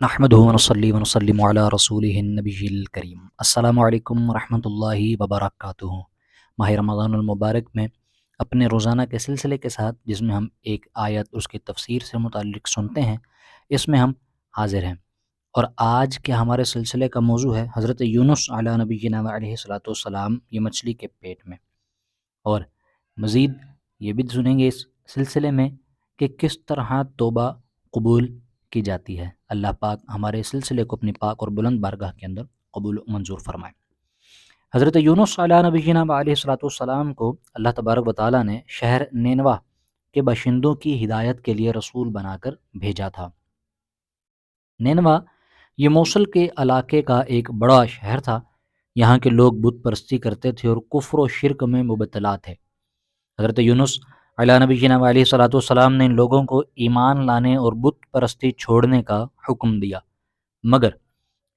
نحمدہ ونصلی ونسلم علی رسولہ النبی الکریم۔ السلام علیکم ورحمۃ اللہ وبرکاتہ۔ ماہ رمضان المبارک میں اپنے روزانہ کے سلسلے کے ساتھ، جس میں ہم ایک آیت اس کی تفسیر سے متعلق سنتے ہیں، اس میں ہم حاضر ہیں۔ اور آج کے ہمارے سلسلے کا موضوع ہے حضرت یونس علی نبینا علیہ الصلوۃ والسلام، یہ مچھلی کے پیٹ میں۔ اور مزید یہ بھی سنیں گے اس سلسلے میں کہ کس طرح توبہ قبول کی جاتی ہے۔ اللہ پاک ہمارے اس سلسلے کو اپنی پاک اور بلند بارگاہ کے اندر قبول و منظور فرمائے۔ حضرت یونس علیہ نبینا علیہ الصلوۃ والسلام کو اللہ تبارک و تعالیٰ نے شہر نینوا کے باشندوں کی ہدایت کے لیے رسول بنا کر بھیجا تھا۔ نینوا یہ موصل کے علاقے کا ایک بڑا شہر تھا۔ یہاں کے لوگ بت پرستی کرتے تھے اور کفر و شرک میں مبتلا تھے۔ حضرت یونس علیہ نبینا علیہ الصلوۃ والسلام نے ان لوگوں کو ایمان لانے اور بت پرستی چھوڑنے کا حکم دیا، مگر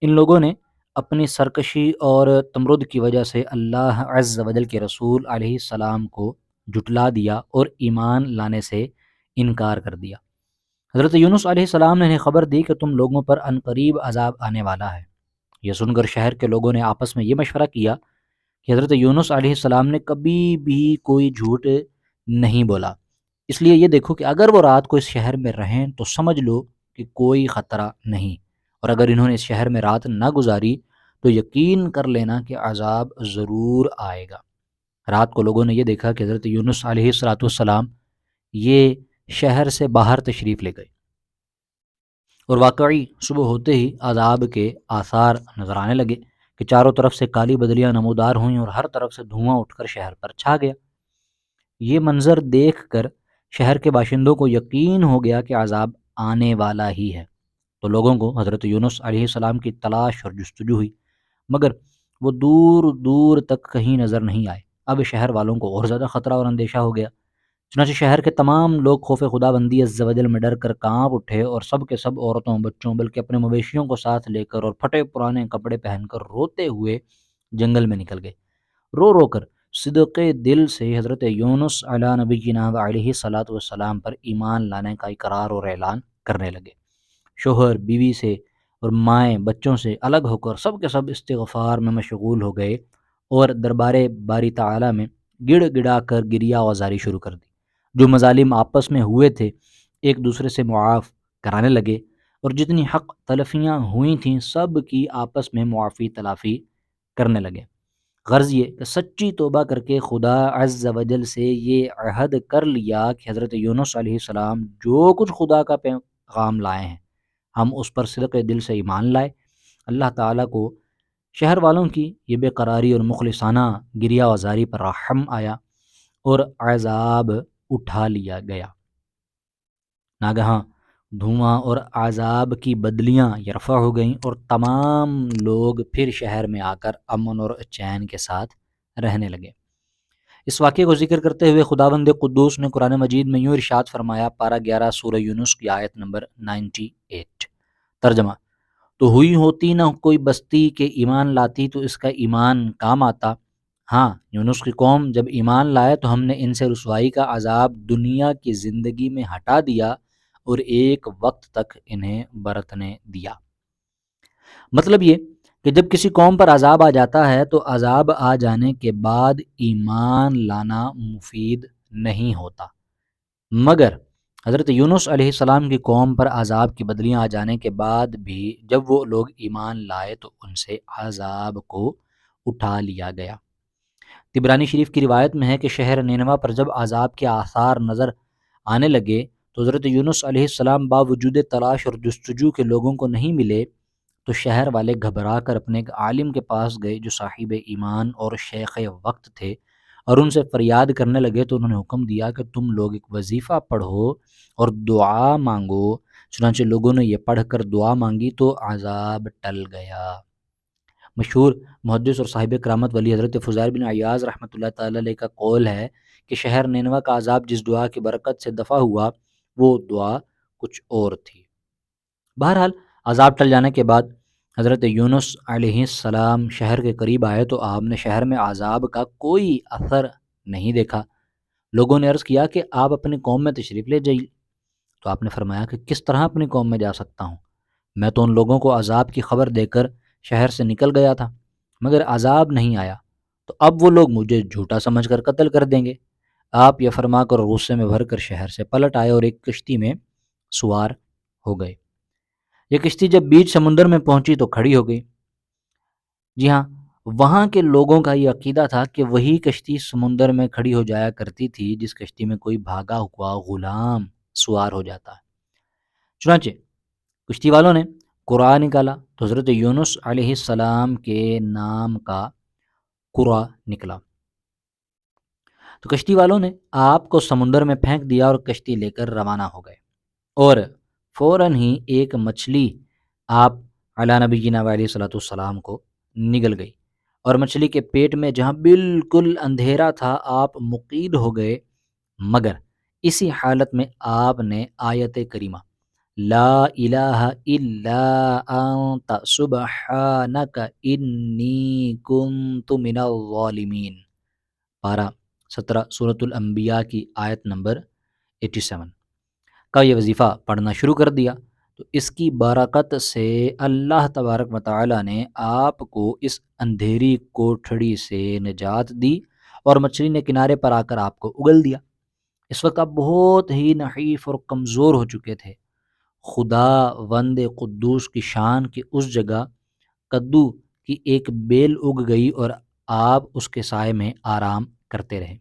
ان لوگوں نے اپنی سرکشی اور تمرد کی وجہ سے اللہ عز و جل کے رسول علیہ السلام کو جھٹلا دیا اور ایمان لانے سے انکار کر دیا۔ حضرت یونس علیہ السلام نے انہیں خبر دی کہ تم لوگوں پر عنقریب عذاب آنے والا ہے۔ یہ سن کر شہر کے لوگوں نے آپس میں یہ مشورہ کیا کہ حضرت یونس علیہ السلام نے کبھی بھی کوئی جھوٹ نہیں بولا، اس لیے یہ دیکھو کہ اگر وہ رات کو اس شہر میں رہیں تو سمجھ لو کہ کوئی خطرہ نہیں، اور اگر انہوں نے اس شہر میں رات نہ گزاری تو یقین کر لینا کہ عذاب ضرور آئے گا۔ رات کو لوگوں نے یہ دیکھا کہ حضرت یونس علیہ السلام یہ شہر سے باہر تشریف لے گئے، اور واقعی صبح ہوتے ہی عذاب کے آثار نظر آنے لگے کہ چاروں طرف سے کالی بدلیاں نمودار ہوئیں اور ہر طرف سے دھواں اٹھ کر شہر پر چھا گیا۔ یہ منظر دیکھ کر شہر کے باشندوں کو یقین ہو گیا کہ عذاب آنے والا ہی ہے، تو لوگوں کو حضرت یونس علیہ السلام کی تلاش اور جستجو ہوئی، مگر وہ دور دور تک کہیں نظر نہیں آئے۔ اب شہر والوں کو اور زیادہ خطرہ اور اندیشہ ہو گیا۔ چنانچہ شہر کے تمام لوگ خوف خدا بندی عز و جل میں ڈر کر کانپ اٹھے، اور سب کے سب عورتوں، بچوں، بلکہ اپنے مویشیوں کو ساتھ لے کر اور پھٹے پرانے کپڑے پہن کر روتے ہوئے جنگل میں نکل گئے۔ رو رو کر صدق دل سے حضرت یونس علیہ نبینا علیہ الصلوۃ والسلام پر ایمان لانے کا اقرار اور اعلان کرنے لگے۔ شوہر بیوی سے اور مائیں بچوں سے الگ ہو کر سب کے سب استغفار میں مشغول ہو گئے، اور دربار باری تعالیٰ میں گڑ گڑا کر گریہ وزاری شروع کر دی۔ جو مظالم آپس میں ہوئے تھے ایک دوسرے سے معاف کرانے لگے، اور جتنی حق تلفیاں ہوئی تھیں سب کی آپس میں معافی تلافی کرنے لگے۔ غرض یہ کہ سچی توبہ کر کے خدا عز و جل سے یہ عہد کر لیا کہ حضرت یونس علیہ السلام جو کچھ خدا کا پیغام لائے ہیں ہم اس پر صدق دل سے ایمان لائے۔ اللہ تعالیٰ کو شہر والوں کی یہ بے قراری اور مخلصانہ گریہ وزاری پر رحم آیا اور عذاب اٹھا لیا گیا۔ ناگہاں دھواں اور عذاب کی بدلیاں یرفع ہو گئیں، اور تمام لوگ پھر شہر میں آ کر امن اور چین کے ساتھ رہنے لگے۔ اس واقعے کو ذکر کرتے ہوئے خداوند قدوس نے قرآن مجید میں یوں ارشاد فرمایا، پارہ 11 سورہ یونس کی آیت نمبر 98۔ ترجمہ: تو ہوئی ہوتی نہ کوئی بستی کہ ایمان لاتی تو اس کا ایمان کام آتا۔ ہاں، یونس کی قوم جب ایمان لائے تو ہم نے ان سے رسوائی کا عذاب دنیا کی زندگی میں ہٹا دیا اور ایک وقت تک انہیں برتنے دیا۔ مطلب یہ کہ جب کسی قوم پر عذاب آ جاتا ہے تو عذاب آ جانے کے بعد ایمان لانا مفید نہیں ہوتا، مگر حضرت یونس علیہ السلام کی قوم پر عذاب کی بدلیاں آ جانے کے بعد بھی جب وہ لوگ ایمان لائے تو ان سے عذاب کو اٹھا لیا گیا۔ طبرانی شریف کی روایت میں ہے کہ شہر نینوا پر جب عذاب کے آثار نظر آنے لگے تو حضرت یونس علیہ السلام باوجود تلاش اور جستجو کے لوگوں کو نہیں ملے، تو شہر والے گھبرا کر اپنے ایک عالم کے پاس گئے جو صاحب ایمان اور شیخ وقت تھے، اور ان سے فریاد کرنے لگے تو انہوں نے حکم دیا کہ تم لوگ ایک وظیفہ پڑھو اور دعا مانگو۔ چنانچہ لوگوں نے یہ پڑھ کر دعا مانگی تو عذاب ٹل گیا۔ مشہور محدث اور صاحب کرامت ولی حضرت فضیل بن عیاض رحمۃ اللہ تعالی علیہ کا قول ہے کہ شہر نینوا کا عذاب جس دعا کی برکت سے دفع ہوا وہ دعا کچھ اور تھی۔ بہرحال عذاب ٹل جانے کے بعد حضرت یونس علیہ السلام شہر کے قریب آئے تو آپ نے شہر میں عذاب کا کوئی اثر نہیں دیکھا۔ لوگوں نے عرض کیا کہ آپ اپنی قوم میں تشریف لے جائیے، تو آپ نے فرمایا کہ کس طرح اپنی قوم میں جا سکتا ہوں؟ میں تو ان لوگوں کو عذاب کی خبر دے کر شہر سے نکل گیا تھا، مگر عذاب نہیں آیا، تو اب وہ لوگ مجھے جھوٹا سمجھ کر قتل کر دیں گے۔ آپ یہ فرما کر غصے میں بھر کر شہر سے پلٹ آئے اور ایک کشتی میں سوار ہو گئے۔ یہ کشتی جب بیچ سمندر میں پہنچی تو کھڑی ہو گئی۔ جی ہاں، وہاں کے لوگوں کا یہ عقیدہ تھا کہ وہی کشتی سمندر میں کھڑی ہو جایا کرتی تھی جس کشتی میں کوئی بھاگا ہوا غلام سوار ہو جاتا ہے۔ چنانچہ کشتی والوں نے قرآن نکالا تو حضرت یونس علیہ السلام کے نام کا قرآ نکلا، تو کشتی والوں نے آپ کو سمندر میں پھینک دیا اور کشتی لے کر روانہ ہو گئے، اور فوراً ہی ایک مچھلی آپ علی نبینا علیہ صلاۃ السلام کو نگل گئی، اور مچھلی کے پیٹ میں جہاں بالکل اندھیرا تھا آپ مقید ہو گئے، مگر اسی حالت میں آپ نے آیت کریمہ لا الہ الا انت سبحانک انی کنت من الظالمین، پارہ 17 سورۃ الانبیاء کی آیت نمبر 87 کا یہ وظیفہ پڑھنا شروع کر دیا، تو اس کی برکت سے اللہ تبارک و تعالی نے آپ کو اس اندھیری کوٹھڑی سے نجات دی، اور مچھلی نے کنارے پر آ کر آپ کو اگل دیا۔ اس وقت آپ بہت ہی نحیف اور کمزور ہو چکے تھے۔ خدا وند قدوس کی شان کی اس جگہ کدو کی ایک بیل اگ گئی اور آپ اس کے سائے میں آرام کرتے رہے۔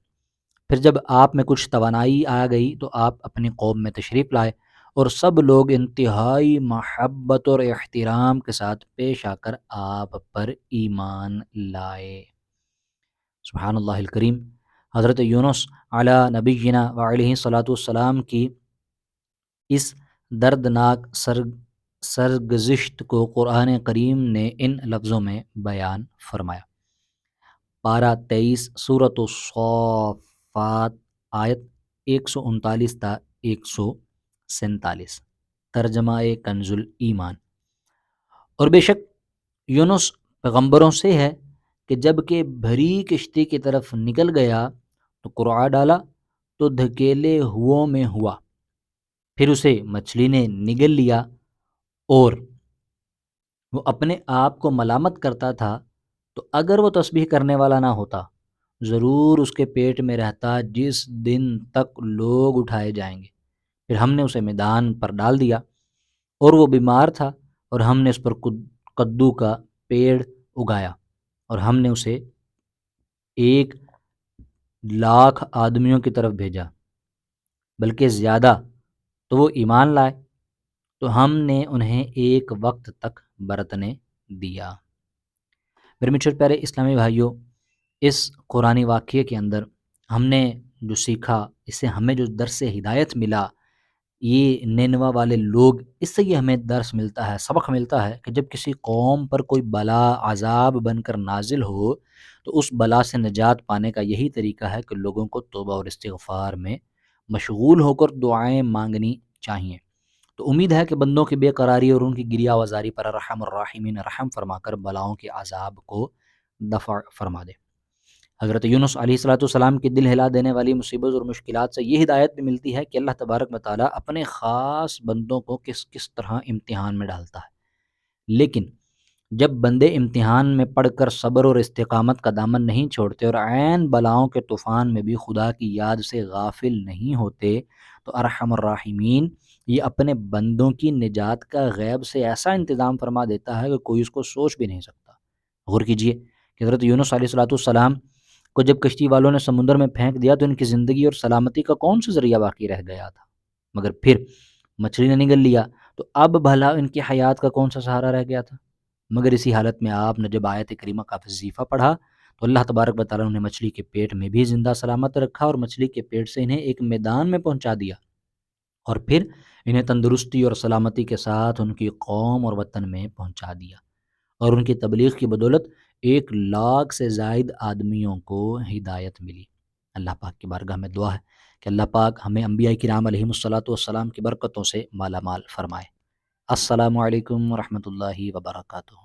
پھر جب آپ میں کچھ توانائی آ گئی تو آپ اپنی قوم میں تشریف لائے، اور سب لوگ انتہائی محبت اور احترام کے ساتھ پیش آ کر آپ پر ایمان لائے۔ سبحان اللہ الکریم۔ حضرت یونس علی نبینا وعلیہ صلاۃ والسلام کی اس دردناک سرگزشت کو قرآن کریم نے ان لفظوں میں بیان فرمایا۔ پارہ 23 سورۃ الصافات آیت 139 تا 147، ترجمہ کنز الایمان۔ اور بے شک یونس پیغمبروں سے ہے کہ جب کہ بھری کشتی کی طرف نکل گیا تو قرعہ ڈالا تو دھکیلے ہو میں ہوا، پھر اسے مچھلی نے نگل لیا، اور وہ اپنے آپ کو ملامت کرتا تھا، تو اگر وہ تسبیح کرنے والا نہ ہوتا ضرور اس کے پیٹ میں رہتا جس دن تک لوگ اٹھائے جائیں گے۔ پھر ہم نے اسے میدان پر ڈال دیا، اور وہ بیمار تھا، اور ہم نے اس پر کدو کا پیڑ اگایا، اور ہم نے اسے 1,00,000 آدمیوں کی طرف بھیجا، بلکہ زیادہ، تو وہ ایمان لائے، تو ہم نے انہیں ایک وقت تک برتنے دیا۔ میرے میٹھے پیارے اسلامی بھائیوں، اس قرآنی واقعے کے اندر ہم نے جو سیکھا، اس سے ہمیں جو درس ہدایت ملا، یہ نینوا والے لوگ، اس سے یہ ہمیں درس ملتا ہے، سبق ملتا ہے کہ جب کسی قوم پر کوئی بلا عذاب بن کر نازل ہو تو اس بلا سے نجات پانے کا یہی طریقہ ہے کہ لوگوں کو توبہ اور استغفار میں مشغول ہو کر دعائیں مانگنی چاہیے۔ تو امید ہے کہ بندوں کی بے قراری اور ان کی گریہ وزاری پر ارحم الراحمین رحم فرما کر بلاؤں کے عذاب کو دفع فرما دے۔ حضرت یونس علیہ الصلوۃ والسلام کی دل ہلا دینے والی مصیبت اور مشکلات سے یہ ہدایت بھی ملتی ہے کہ اللہ تبارک و تعالیٰ اپنے خاص بندوں کو کس کس طرح امتحان میں ڈالتا ہے، لیکن جب بندے امتحان میں پڑھ کر صبر اور استقامت کا دامن نہیں چھوڑتے اور عین بلاؤں کے طوفان میں بھی خدا کی یاد سے غافل نہیں ہوتے، تو ارحم الراحمین یہ اپنے بندوں کی نجات کا غیب سے ایسا انتظام فرما دیتا ہے کہ کوئی اس کو سوچ بھی نہیں سکتا۔ غور کیجئے کہ حضرت یونس علیہ الصلوۃ والسلام کو جب کشتی والوں نے سمندر میں پھینک دیا تو ان کی زندگی اور سلامتی کا کون سا ذریعہ باقی رہ گیا تھا، مگر پھر مچھلی نے نگل لیا، تو اب بھلا ان کی حیات کا کون سا سہارا رہ گیا تھا؟ مگر اسی حالت میں آپ نے جب آیت کریمہ کا وظیفہ پڑھا تو اللہ تبارک و تعالیٰ نے مچھلی کے پیٹ میں بھی زندہ سلامت رکھا، اور مچھلی کے پیٹ سے انہیں ایک میدان میں پہنچا دیا، اور پھر انہیں تندرستی اور سلامتی کے ساتھ ان کی قوم اور وطن میں پہنچا دیا، اور ان کی تبلیغ کی بدولت 1,00,000 سے زائد آدمیوں کو ہدایت ملی۔ اللہ پاک کی بارگاہ میں دعا ہے کہ اللہ پاک ہمیں انبیاء کرام علیہم الصلوۃ والسلام کی برکتوں سے مالا مال فرمائے۔ السلام علیکم ورحمۃ اللہ وبرکاتہ۔